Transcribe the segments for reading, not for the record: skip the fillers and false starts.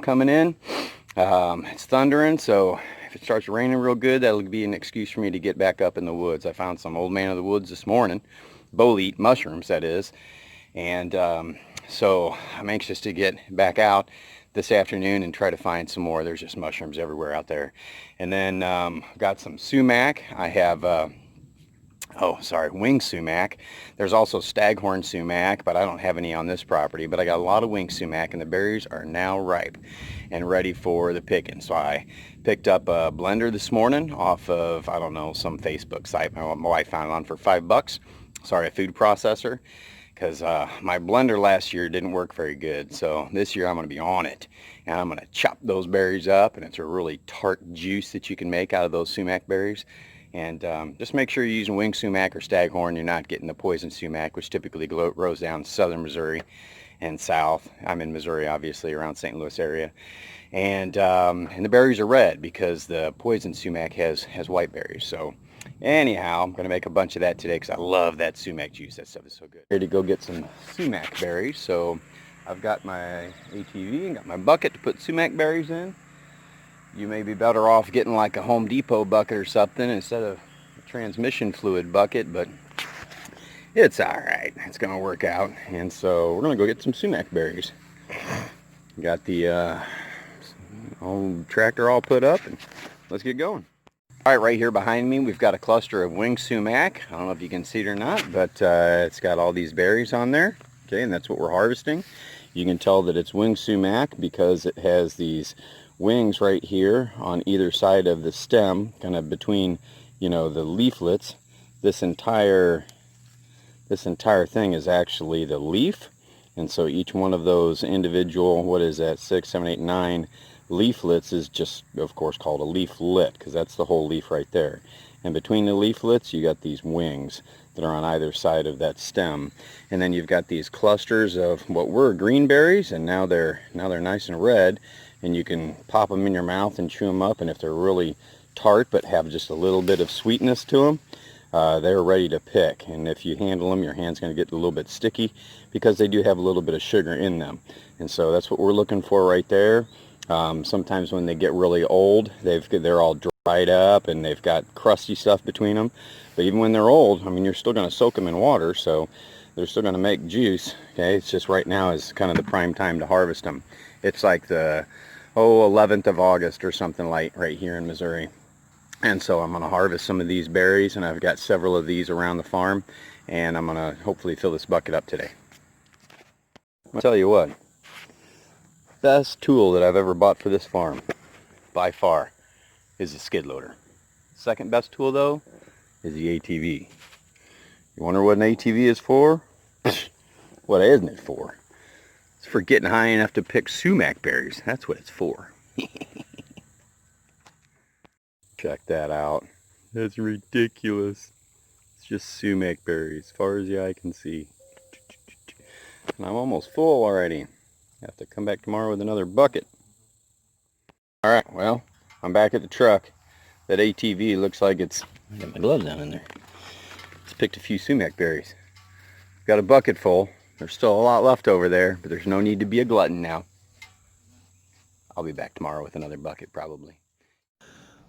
coming in. It's thundering, so if it starts raining real good, that'll be an excuse for me to get back up in the woods. I found some old man of the woods this morning, bolete mushrooms that is, and so I'm anxious to get back out this afternoon and try to find some more. There's just mushrooms everywhere out there. And then got some sumac. I have wing sumac. There's also staghorn sumac, but I don't have any on this property. But I got a lot of wing sumac, and the berries are now ripe and ready for the picking. So I picked up a blender this morning off of, I don't know, some Facebook site. My wife found it on for $5. Sorry, a food processor, because my blender last year didn't work very good. So this year I'm going to be on it, and I'm going to chop those berries up, and it's a really tart juice that you can make out of those sumac berries. And just make sure you're using wing sumac or staghorn. You're not getting the poison sumac, which typically grows down in southern Missouri and south. I'm in Missouri, obviously, around St. Louis area. And the berries are red because the poison sumac has white berries. So anyhow, I'm going to make a bunch of that today because I love that sumac juice. That stuff is so good. Ready to go get some sumac berries. So I've got my ATV and got my bucket to put sumac berries in. You may be better off getting like a Home Depot bucket or something instead of a transmission fluid bucket, but it's alright. It's going to work out. And so we're going to go get some sumac berries. Got the old tractor all put up, and let's get going. Alright, right here behind me we've got a cluster of wing sumac. I don't know if you can see it or not, but it's got all these berries on there. Okay, and that's what we're harvesting. You can tell that it's wing sumac because it has these wings right here on either side of the stem, kind of between, you know, the leaflets. This entire thing is actually the leaf, and so each one of those individual, what is that, 6, 7, 8, 9 leaflets is just, of course, called a leaflet, because that's the whole leaf right there. And between the leaflets you got these wings that are on either side of that stem, and then you've got these clusters of what were green berries, and now they're nice and red, and you can pop them in your mouth and chew them up, and if they're really tart but have just a little bit of sweetness to them, they're ready to pick. And if you handle them, your hand's going to get a little bit sticky because they do have a little bit of sugar in them. And so that's what we're looking for right there. Sometimes when they get really old, they're all dried up and they've got crusty stuff between them. But even when they're old, I mean, you're still going to soak them in water, so they're still going to make juice. Okay, it's just right now is kind of the prime time to harvest them. It's like the 11th of August or something like right here in Missouri. And so I'm going to harvest some of these berries, and I've got several of these around the farm, and I'm going to hopefully fill this bucket up today. I'll tell you what, best tool that I've ever bought for this farm, by far, is the skid loader. Second best tool, though, is the ATV. You wonder what an ATV is for? What isn't it for? It's for getting high enough to pick sumac berries. That's what it's for. Check that out. That's ridiculous. It's just sumac berries, as far as the eye can see. And I'm almost full already. Have to come back tomorrow with another bucket. Alright, well, I'm back at the truck. That ATV looks like it's... I got my gloves down in there. It's picked a few sumac berries. Got a bucket full. There's still a lot left over there, but there's no need to be a glutton now. I'll be back tomorrow with another bucket probably.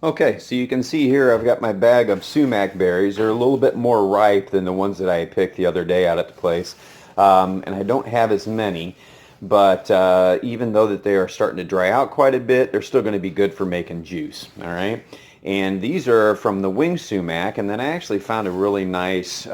Okay, so you can see here I've got my bag of sumac berries. They're a little bit more ripe than the ones that I picked the other day out at the place. And I don't have as many, but even though that they are starting to dry out quite a bit, they're still going to be good for making juice. All right, and these are from the wing sumac, and then I actually found a really nice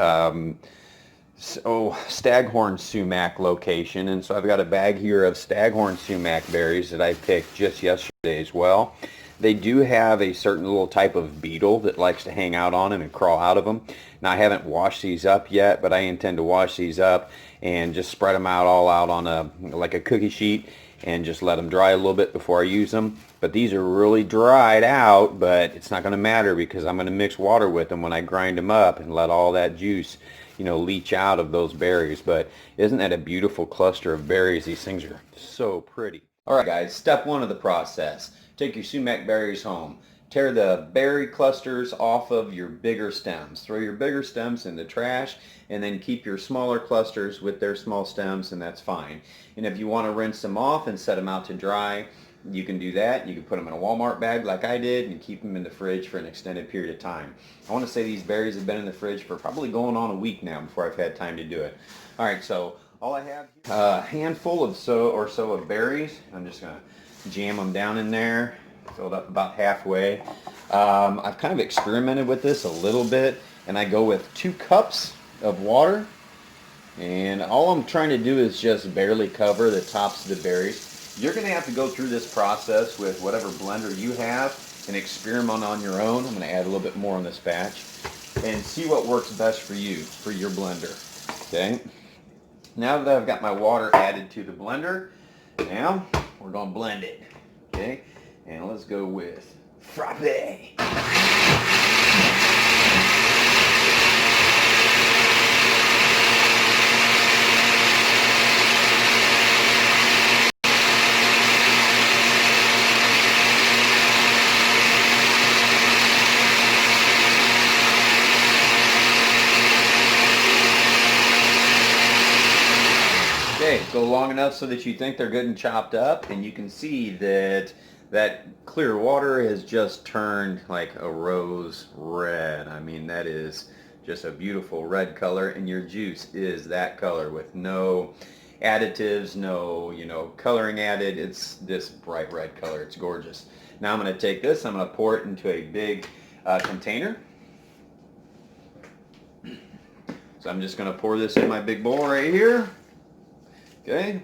staghorn sumac location, and so I've got a bag here of staghorn sumac berries that I picked just yesterday as well. They do have a certain little type of beetle that likes to hang out on them and crawl out of them. Now, I haven't washed these up yet, but I intend to wash these up and just spread them out all out on like a cookie sheet and just let them dry a little bit before I use them. But these are really dried out, but it's not going to matter because I'm going to mix water with them when I grind them up and let all that juice, you know, leach out of those berries. But isn't that a beautiful cluster of berries? These things are so pretty. All right, guys, step one of the process. Take your sumac berries home. Tear the berry clusters off of your bigger stems. Throw your bigger stems in the trash, and then keep your smaller clusters with their small stems, and that's fine. And if you want to rinse them off and set them out to dry, you can do that. You can put them in a Walmart bag like I did and keep them in the fridge for an extended period of time. I want to say these berries have been in the fridge for probably going on a week now before I've had time to do it. All right, so all I have here, a handful of so of berries. I'm just going to jam them down in there, filled up about halfway. I've kind of experimented with this a little bit, and I go with 2 cups of water. And all I'm trying to do is just barely cover the tops of the berries. You're going to have to go through this process with whatever blender you have and experiment on your own. I'm going to add a little bit more on this batch and see what works best for you, for your blender. Okay. Now that I've got my water added to the blender, now we're going to blend it. Okay. And let's go with frappe. Okay, go long enough so that you think they're good and chopped up, and you can see that that clear water has just turned like a rose red. I mean, that is just a beautiful red color, and your juice is that color with no additives, no, coloring added. It's this bright red color. It's gorgeous. Now I'm going to take this, I'm going to pour it into a big container. So I'm just going to pour this in my big bowl right here. Okay,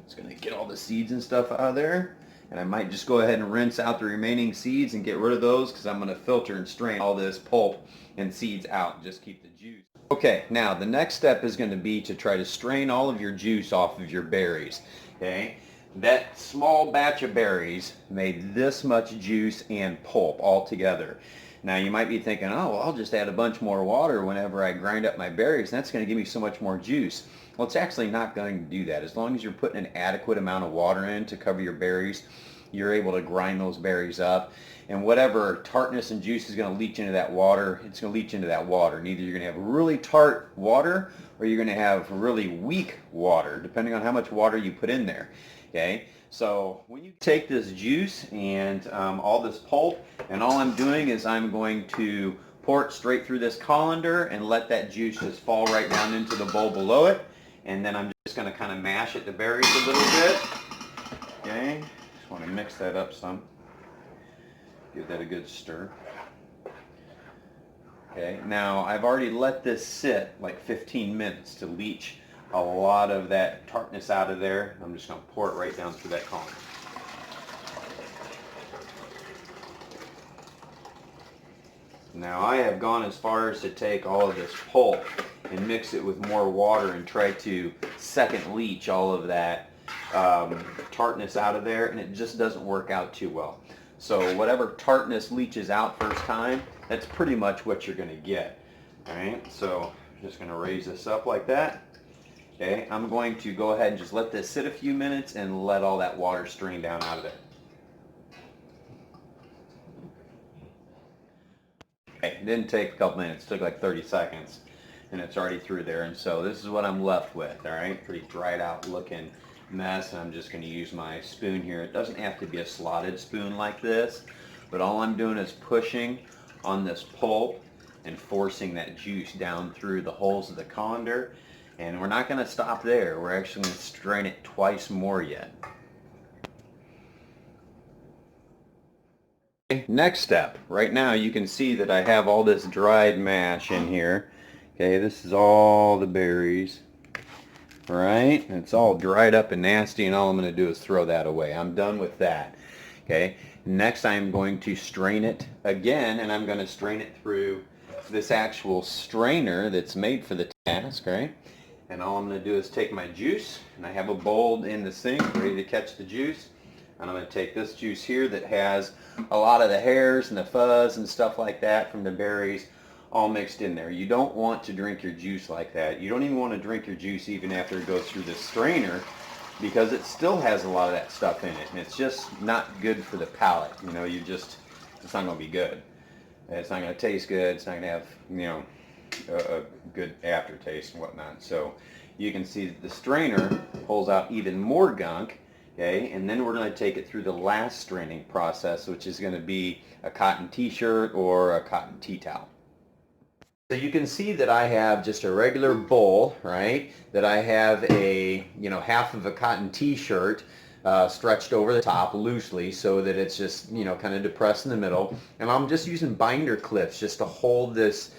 just going to get all the seeds and stuff out of there, and I might just go ahead and rinse out the remaining seeds and get rid of those because I'm going to filter and strain all this pulp and seeds out and just keep the juice. Okay, now the next step is going to be to try to strain all of your juice off of your berries. Okay, that small batch of berries made this much juice and pulp all together. Now you might be thinking, oh, well, I'll just add a bunch more water whenever I grind up my berries. That's going to give me so much more juice. Well, it's actually not going to do that. As long as you're putting an adequate amount of water in to cover your berries, you're able to grind those berries up. And whatever tartness and juice is going to leach into that water, it's going to leach into that water. And either you're going to have really tart water or you're going to have really weak water, depending on how much water you put in there. Okay, so when you take this juice and all this pulp, and all I'm doing is I'm going to pour it straight through this colander and let that juice just fall right down into the bowl below it. And then I'm just going to kind of mash at the berries a little bit. Okay, just want to mix that up some. Give that a good stir. Okay, now I've already let this sit like 15 minutes to leach a lot of that tartness out of there. I'm just going to pour it right down through that colander. Now I have gone as far as to take all of this pulp and mix it with more water and try to second leach all of that tartness out of there, and it just doesn't work out too well. So whatever tartness leaches out first time, that's pretty much what you're going to get. Alright, so I'm just going to raise this up like that. Okay, I'm going to go ahead and just let this sit a few minutes and let all that water strain down out of there. Okay, it didn't take a couple minutes, it took like 30 seconds. And it's already through there, and so this is what I'm left with. All right, pretty dried out looking mess. I'm just going to use my spoon here. It doesn't have to be a slotted spoon like this, but all I'm doing is pushing on this pulp and forcing that juice down through the holes of the colander. And we're not going to stop there. We're actually going to strain it twice more yet. Okay, next step. Right now you can see that I have all this dried mash in here. Okay, this is all the berries, right? It's all dried up and nasty, and all I'm going to do is throw that away. I'm done with that. Okay, next I'm going to strain it again, and I'm going to strain it through this actual strainer that's made for the task, right? And all I'm going to do is take my juice, and I have a bowl in the sink ready to catch the juice. And I'm going to take this juice here that has a lot of the hairs and the fuzz and stuff like that from the berries all mixed in there. You don't want to drink your juice like that. You don't even want to drink your juice even after it goes through this strainer, because it still has a lot of that stuff in it, and it's just not good for the palate. It's not going to be good. It's not going to taste good. It's not going to have, a good aftertaste and whatnot. So you can see that the strainer pulls out even more gunk, Okay, and then we're going to take it through the last straining process, which is going to be a cotton t-shirt or a cotton tea towel. So you can see that I have just a regular bowl, right? That I have a, half of a cotton t-shirt stretched over the top loosely so that it's just, kind of depressed in the middle. And I'm just using binder clips just to hold this,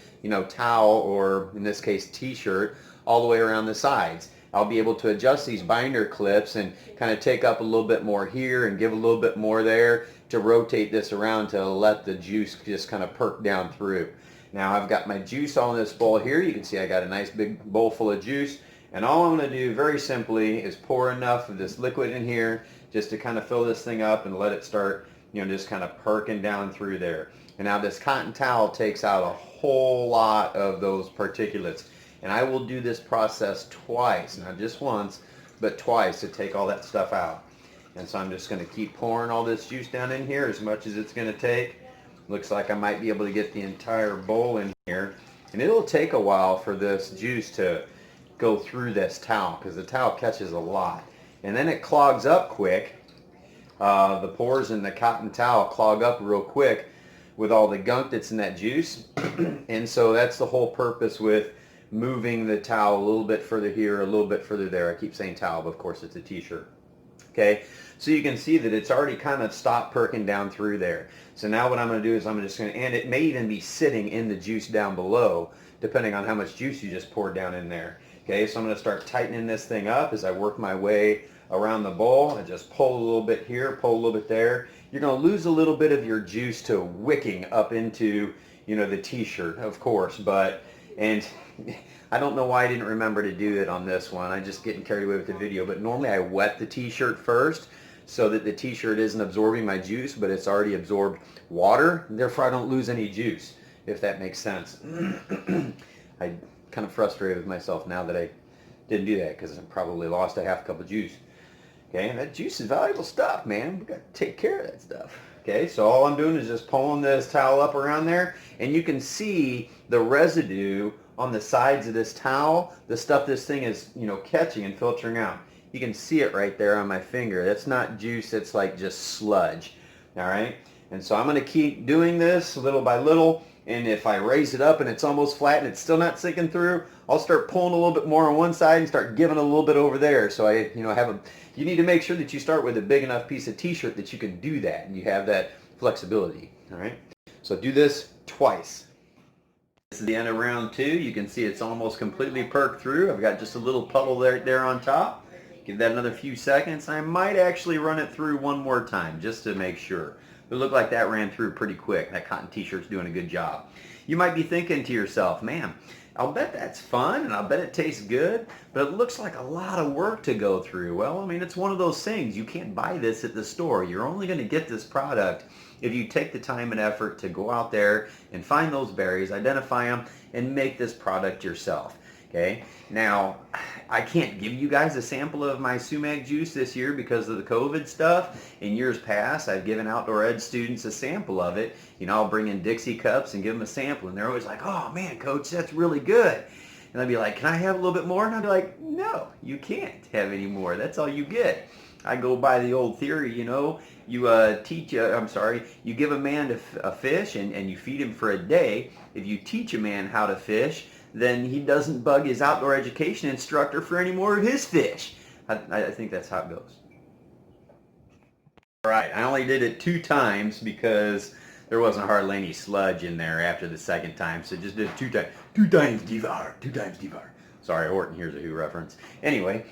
towel, or in this case t-shirt, all the way around the sides. I'll be able to adjust these binder clips and kind of take up a little bit more here and give a little bit more there to rotate this around to let the juice just kind of perk down through. Now I've got my juice all in this bowl here. You can see I got a nice big bowl full of juice. And all I'm going to do very simply is pour enough of this liquid in here just to kind of fill this thing up and let it start, just kind of perking down through there. And now this cotton towel takes out a whole lot of those particulates. And I will do this process twice, not just once, but twice to take all that stuff out. And so I'm just going to keep pouring all this juice down in here as much as it's going to take. Looks like I might be able to get the entire bowl in here. And it'll take a while for this juice to go through this towel because the towel catches a lot. And then it clogs up quick. The pores in the cotton towel clog up real quick with all the gunk that's in that juice. And so that's the whole purpose with moving the towel a little bit further here, a little bit further there. I keep saying towel, but of course it's a t-shirt. Okay, so you can see that it's already kind of stopped perking down through there. So now what I'm going to do is I'm just going to, and it may even be sitting in the juice down below, depending on how much juice you just poured down in there. Okay, so I'm going to start tightening this thing up as I work my way around the bowl. I just pull a little bit here, pull a little bit there. You're going to lose a little bit of your juice to wicking up into, the t-shirt, of course, and I don't know why I didn't remember to do it on this one. I'm just getting carried away with the video, but normally I wet the t-shirt first so that the t-shirt isn't absorbing my juice, but it's already absorbed water, and therefore I don't lose any juice, if that makes sense. I'm kind of frustrated with myself now that I didn't do that because I probably lost a half cup of juice. Okay, and that juice is valuable stuff, man. We've got to take care of that stuff. Okay, so all I'm doing is just pulling this towel up around there, and you can see the residue on the sides of this towel, the stuff this thing is, catching and filtering out. You can see it right there on my finger. That's not juice, it's like just sludge. All right, and so I'm going to keep doing this little by little, and if I raise it up and it's almost flat and it's still not sinking through, I'll start pulling a little bit more on one side and start giving a little bit over there. So I, you need to make sure that you start with a big enough piece of t-shirt that you can do that and you have that flexibility. All right, so do this twice. This is the end of round 2. You can see it's almost completely perked through. I've got just a little puddle there on top. Give that another few seconds. I might actually run it through one more time just to make sure. It looked like that ran through pretty quick. That cotton t-shirt's doing a good job. You might be thinking to yourself, man, I'll bet that's fun and I'll bet it tastes good, but it looks like a lot of work to go through. Well, I mean, it's one of those things. You can't buy this at the store. You're only going to get this product if you take the time and effort to go out there and find those berries, identify them, and make this product yourself. Okay, now I can't give you guys a sample of my Sumac juice this year because of the COVID stuff. In years past, I've given outdoor ed students a sample of it. I'll bring in Dixie cups and give them a sample, and they're always like, "Oh man, coach, that's really good." And I'd be like, "Can I have a little bit more?" And I'd be like, "No, you can't have any more. That's all you get." I go by the old theory, you give a man a fish and you feed him for a day. If you teach a man how to fish, then he doesn't bug his outdoor education instructor for any more of his fish. I think that's how it goes. All right, I only did it 2 times because there wasn't hardly any sludge in there after the second time, so just did it 2 times. 2 times devour. Sorry, Horton, here's a Who reference. Anyway,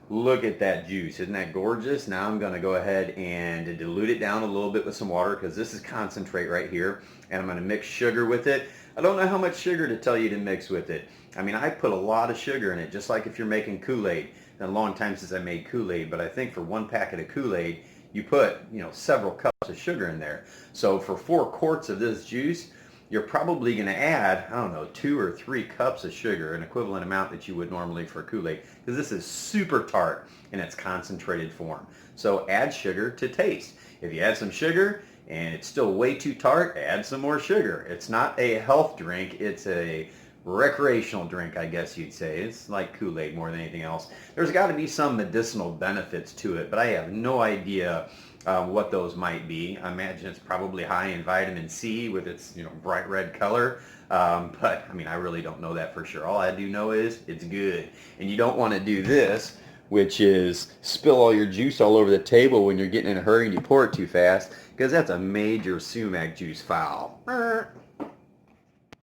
look at that juice. Isn't that gorgeous? Now I'm going to go ahead and dilute it down a little bit with some water because this is concentrate right here, and I'm going to mix sugar with it. I don't know how much sugar to tell you to mix with it. I mean, I put a lot of sugar in it, just like if you're making Kool-Aid. It's been a long time since I made Kool-Aid, but I think for 1 packet of Kool-Aid, you put, several cups of sugar in there. So for 4 quarts of this juice, you're probably going to add, 2 or 3 cups of sugar, an equivalent amount that you would normally for Kool-Aid, because this is super tart in its concentrated form. So add sugar to taste. If you add some sugar and it's still way too tart, add some more sugar. It's not a health drink, it's a recreational drink, I guess you'd say. It's like Kool-Aid more than anything else. There's got to be some medicinal benefits to it, but I have no idea what those might be. I imagine it's probably high in vitamin C with its bright red color. But I mean, I really don't know that for sure. All I do know is it's good. And you don't want to do this, which is spill all your juice all over the table when you're getting in a hurry and you pour it too fast, because that's a major Sumac juice foul.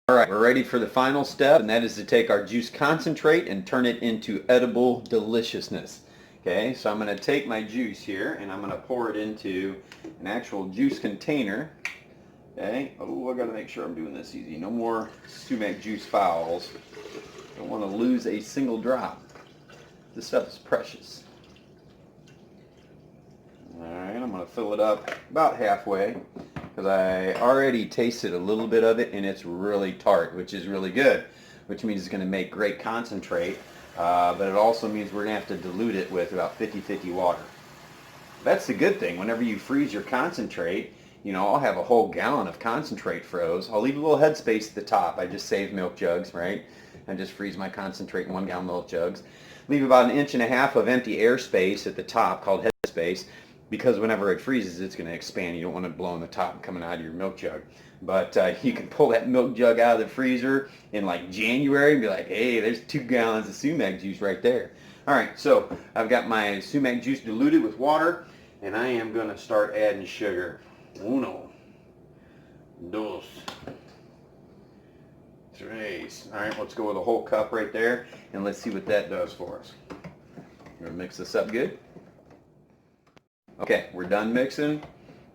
All right, we're ready for the final step, and that is to take our juice concentrate and turn it into edible deliciousness. Okay, so I'm going to take my juice here and I'm going to pour it into an actual juice container. Okay, oh, I got to make sure I'm doing this easy. No more Sumac juice fouls. Don't want to lose a single drop. This stuff is precious. All right, I'm going to fill it up about halfway, because I already tasted a little bit of it and it's really tart, which is really good, which means it's going to make great concentrate, but it also means we're going to have to dilute it with about 50-50 water. That's the good thing. Whenever you freeze your concentrate, I'll have a whole gallon of concentrate froze. I'll leave a little headspace at the top. I just save milk jugs, right? I just freeze my concentrate in 1 gallon milk jugs. Leave about 1.5 inches of empty air space at the top called headspace, because whenever it freezes, it's going to expand. You don't want it blowing the top and coming out of your milk jug. But you can pull that milk jug out of the freezer in like January and be like, hey, there's 2 gallons of Sumac juice right there. All right, so I've got my Sumac juice diluted with water, and I am going to start adding sugar. 1, 2, 3. All right, let's go with a whole cup right there, and let's see what that does for us. We're going to mix this up good. Okay, we're done mixing.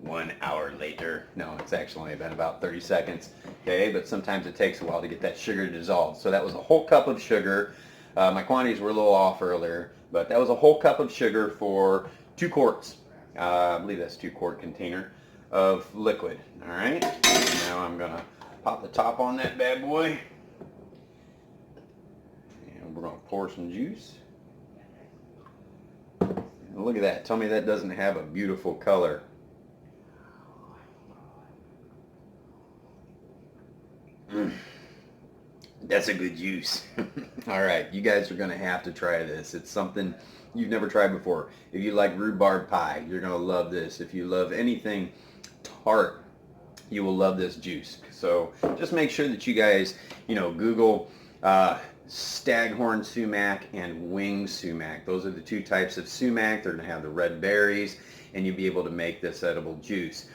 1 hour later. No, it's actually only been about 30 seconds. Okay, but sometimes it takes a while to get that sugar to dissolve. So that was a whole cup of sugar. My quantities were a little off earlier, but that was a whole cup of sugar for 2 quarts. I believe that's 2-quart container of liquid. All right, now I'm gonna pop the top on that bad boy, and we're gonna pour some juice. Look at that. Tell me that doesn't have a beautiful color. That's a good juice. All right, you guys are going to have to try this. It's something you've never tried before. If you like rhubarb pie, you're going to love this. If you love anything tart, you will love this juice. So just make sure that you guys, Google Staghorn Sumac and wing sumac. Those are the 2 types of sumac. They're going to have the red berries, and you'll be able to make this edible juice.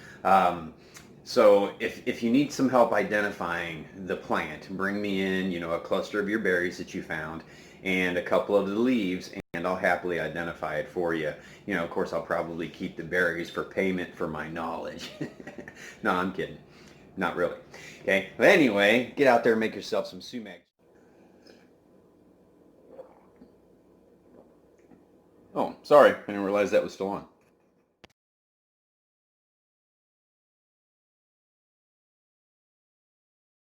So if you need some help identifying the plant, bring me in, a cluster of your berries that you found and a couple of the leaves, and I'll happily identify it for you. Of course, I'll probably keep the berries for payment for my knowledge. No, I'm kidding. Not really. Okay. But anyway, get out there and make yourself some sumac. Oh, sorry. I didn't realize that was still on.